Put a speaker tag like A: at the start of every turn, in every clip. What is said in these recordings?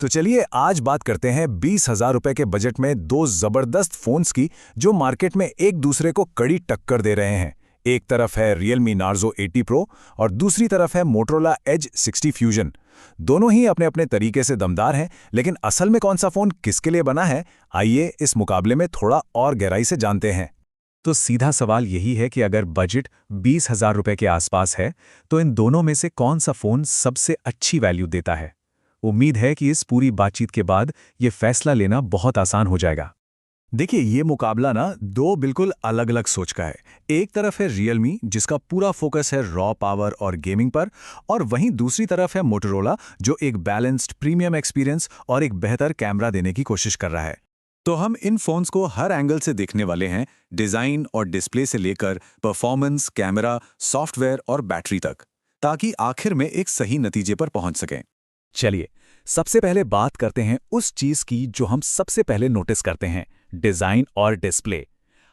A: तो चलिए आज बात करते हैं 20,000 रुपए के बजट में दो जबरदस्त फोन्स की जो मार्केट में एक दूसरे को कड़ी टक्कर दे रहे हैं। एक तरफ है Realme Narzo 80 Pro और दूसरी तरफ है Motorola Edge 60 Fusion। दोनों ही अपने अपने तरीके से दमदार हैं, लेकिन असल में कौन सा फोन किसके लिए बना है, आइए इस मुकाबले में थोड़ा और गहराई से जानते हैं।
B: तो सीधा सवाल यही है कि अगर बजट 20,000 रुपए के आसपास है तो इन दोनों में से कौन सा फोन सबसे अच्छी वैल्यू देता है। उम्मीद है कि इस पूरी बातचीत के बाद ये फैसला लेना बहुत आसान हो जाएगा।
A: देखिए, ये मुकाबला ना दो बिल्कुल अलग अलग सोच का है। एक तरफ है Realme जिसका पूरा फोकस है रॉ पावर और गेमिंग पर, और वहीं दूसरी तरफ है Motorola जो एक बैलेंस्ड प्रीमियम एक्सपीरियंस और एक बेहतर कैमरा देने की कोशिश कर रहा है। तो हम इन फोन्स को हर एंगल से देखने वाले हैं, डिजाइन और डिस्प्ले से लेकर परफॉर्मेंस, कैमरा, सॉफ्टवेयर और बैटरी तक, ताकि आखिर में एक सही नतीजे पर पहुंच सकें।
B: चलिए सबसे पहले बात करते हैं उस चीज की जो हम सबसे पहले नोटिस करते हैं, डिजाइन और डिस्प्ले।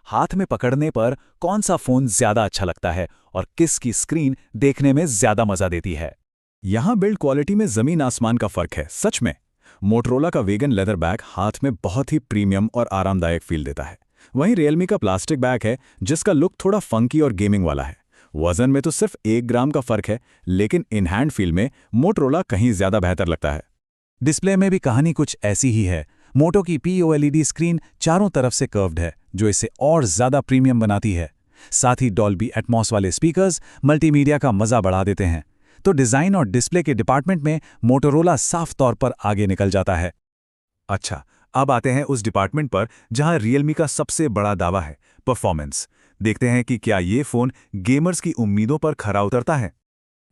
B: हाथ में पकड़ने पर कौन सा फोन ज्यादा अच्छा लगता है और किसकी स्क्रीन देखने में ज्यादा मजा देती है।
A: यहां बिल्ड क्वालिटी में जमीन आसमान का फर्क है, सच में। मोटरोला का वेगन लेदर बैग हाथ में बहुत ही प्रीमियम और आरामदायक फील देता है। वहीं Realme का प्लास्टिक बैग है जिसका लुक थोड़ा फंकी और गेमिंग वाला है। वजन में तो सिर्फ 1 ग्राम का फर्क है, लेकिन इन हैंड फील में मोटरोला कहीं ज्यादा बेहतर लगता है।
B: डिस्प्ले में भी कहानी कुछ ऐसी ही है। मोटो की POLED स्क्रीन चारों तरफ से कर्व्ड है जो इसे और ज्यादा प्रीमियम बनाती है। साथ ही डॉल्बी एटमॉस वाले स्पीकर्स मल्टीमीडिया का मजा बढ़ा देते हैं। तो डिजाइन और डिस्प्ले के डिपार्टमेंट में मोटोरोला साफ तौर पर आगे निकल जाता है।
A: अच्छा, अब आते हैं उस डिपार्टमेंट पर जहां Realme का सबसे बड़ा दावा है, परफॉर्मेंस। देखते हैं कि क्या ये फोन गेमर्स की उम्मीदों पर खरा उतरता है।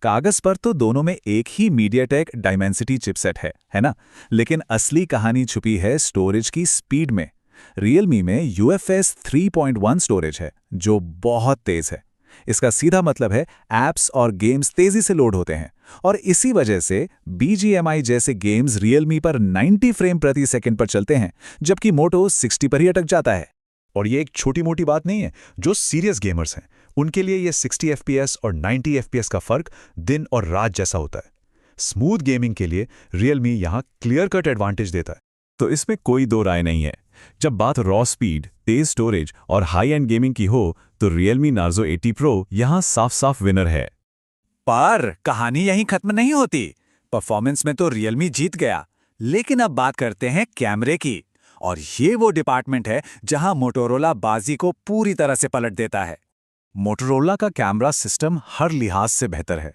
B: कागज पर तो दोनों में एक ही मीडियाटेक डायमेंसिटी चिपसेट है ना? लेकिन असली कहानी छुपी है स्टोरेज की स्पीड में। Realme में UFS 3.1 स्टोरेज है जो बहुत तेज है। इसका सीधा मतलब है ऐप्स और गेम्स तेजी से लोड होते हैं, और इसी वजह से BGMI जैसे गेम्स Realme पर 90 फ्रेम प्रति सेकंड पर चलते हैं, जबकि मोटो 60 पर ही अटक जाता है।
A: और ये एक छोटी मोटी बात नहीं है। जो सीरियस गेमर्स हैं उनके लिए ये 60 FPS और 90 FPS का फर्क दिन और रात जैसा होता है। स्मूथ गेमिंग के लिए Realme यहाँ क्लियर कट एडवांटेज देता है। तो इसमें कोई दो राय नहीं है। जब बात रॉ स्पीड, तेज स्टोरेज और हाई एंड गेमिंग की हो तो Realme Narzo 80 Pro यहाँ साफ साफ विनर है।
B: पर कहानी यहीं खत्म नहीं होती। परफॉर्मेंस में तो Realme जीत गया, लेकिन अब बात करते हैं कैमरे की। और ये वो डिपार्टमेंट है जहां मोटोरोला बाजी को पूरी तरह से पलट देता है।
A: मोटोरोला का कैमरा सिस्टम हर लिहाज से बेहतर है।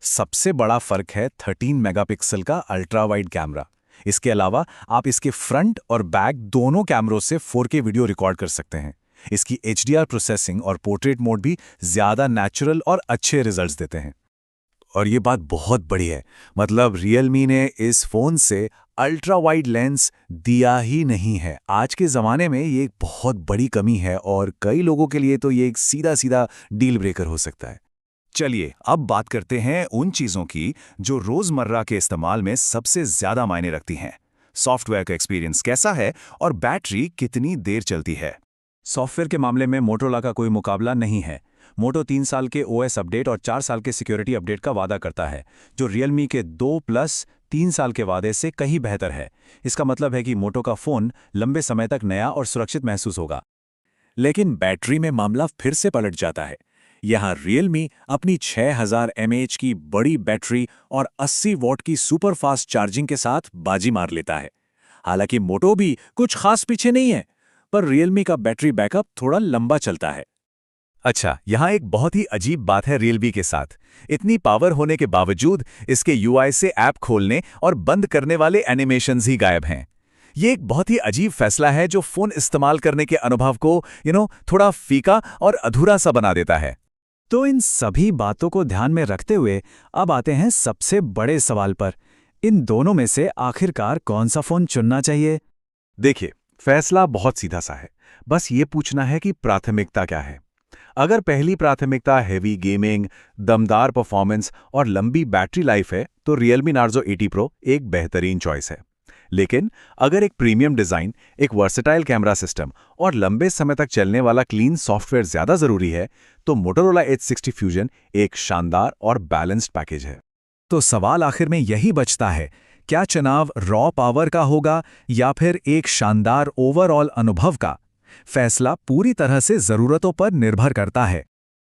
A: सबसे बड़ा फर्क है 13 मेगापिक्सल का अल्ट्रा वाइड कैमरा। इसके अलावा आप इसके फ्रंट और बैक दोनों कैमरों से 4K वीडियो रिकॉर्ड कर सकते हैं। इसकी HDR प्रोसेसिंग और पोर्ट्रेट मोड भी ज्यादा नेचुरल और अच्छे रिजल्ट्स देते हैं। और ये बात बहुत बड़ी है, मतलब Realme ने इस फोन से अल्ट्रा वाइड लेंस दिया ही नहीं है। आज के ज़माने में ये एक बहुत बड़ी कमी है और कई लोगों के लिए तो ये एक सीधा सीधा डील ब्रेकर हो सकता है। चलिए अब बात करते हैं उन चीज़ों की जो रोज़मर्रा के इस्तेमाल में सबसे ज़्यादा मायने रखती हैं। सॉफ्टवेयर का एक्सपीरियंस कैसा है और बैटरी कितनी देर चलती है।
B: सॉफ्टवेयर के मामले में मोटोरोला का कोई मुकाबला नहीं है। मोटो 3 साल के OS अपडेट और 4 साल के सिक्योरिटी अपडेट का वादा करता है, जो Realme के 2+3 साल के वादे से कहीं बेहतर है। इसका मतलब है कि मोटो का फ़ोन लंबे समय तक नया और सुरक्षित महसूस होगा।
A: लेकिन बैटरी में मामला फिर से पलट जाता है। यहाँ Realme अपनी 6000 mAh की बड़ी बैटरी और 80 वॉट की सुपर फास्ट चार्जिंग के साथ बाजी मार लेता है। हालांकि मोटो भी कुछ खास पीछे नहीं है, पर Realme का बैटरी बैकअप थोड़ा लंबा चलता है।
B: अच्छा, यहाँ एक बहुत ही अजीब बात है Realme के साथ। इतनी पावर होने के बावजूद इसके UI से ऐप खोलने और बंद करने वाले एनिमेशंस ही गायब हैं। ये एक बहुत ही अजीब फैसला है जो फ़ोन इस्तेमाल करने के अनुभव को थोड़ा फीका और अधूरा सा बना देता है। तो इन सभी बातों को ध्यान में रखते हुए अब आते हैं सबसे बड़े सवाल पर। इन दोनों में से आखिरकार कौन सा फ़ोन चुनना चाहिए?
A: देखिए, फैसला बहुत सीधा सा है। बस ये पूछना है कि प्राथमिकता क्या है। अगर पहली प्राथमिकता हेवी गेमिंग, दमदार परफॉर्मेंस और लंबी बैटरी लाइफ है तो Realme Narzo 80 Pro एक बेहतरीन चॉइस है। लेकिन अगर एक प्रीमियम डिज़ाइन, एक वर्सेटाइल कैमरा सिस्टम और लंबे समय तक चलने वाला क्लीन सॉफ्टवेयर ज़्यादा ज़रूरी है तो Motorola Edge 60 Fusion एक शानदार और बैलेंस्ड पैकेज है।
B: तो सवाल आखिर में यही बचता है
A: क्या चुनाव रॉ पावर का होगा या फिर एक शानदार ओवरऑल अनुभव का? फैसला पूरी तरह से ज़रूरतों पर निर्भर करता है।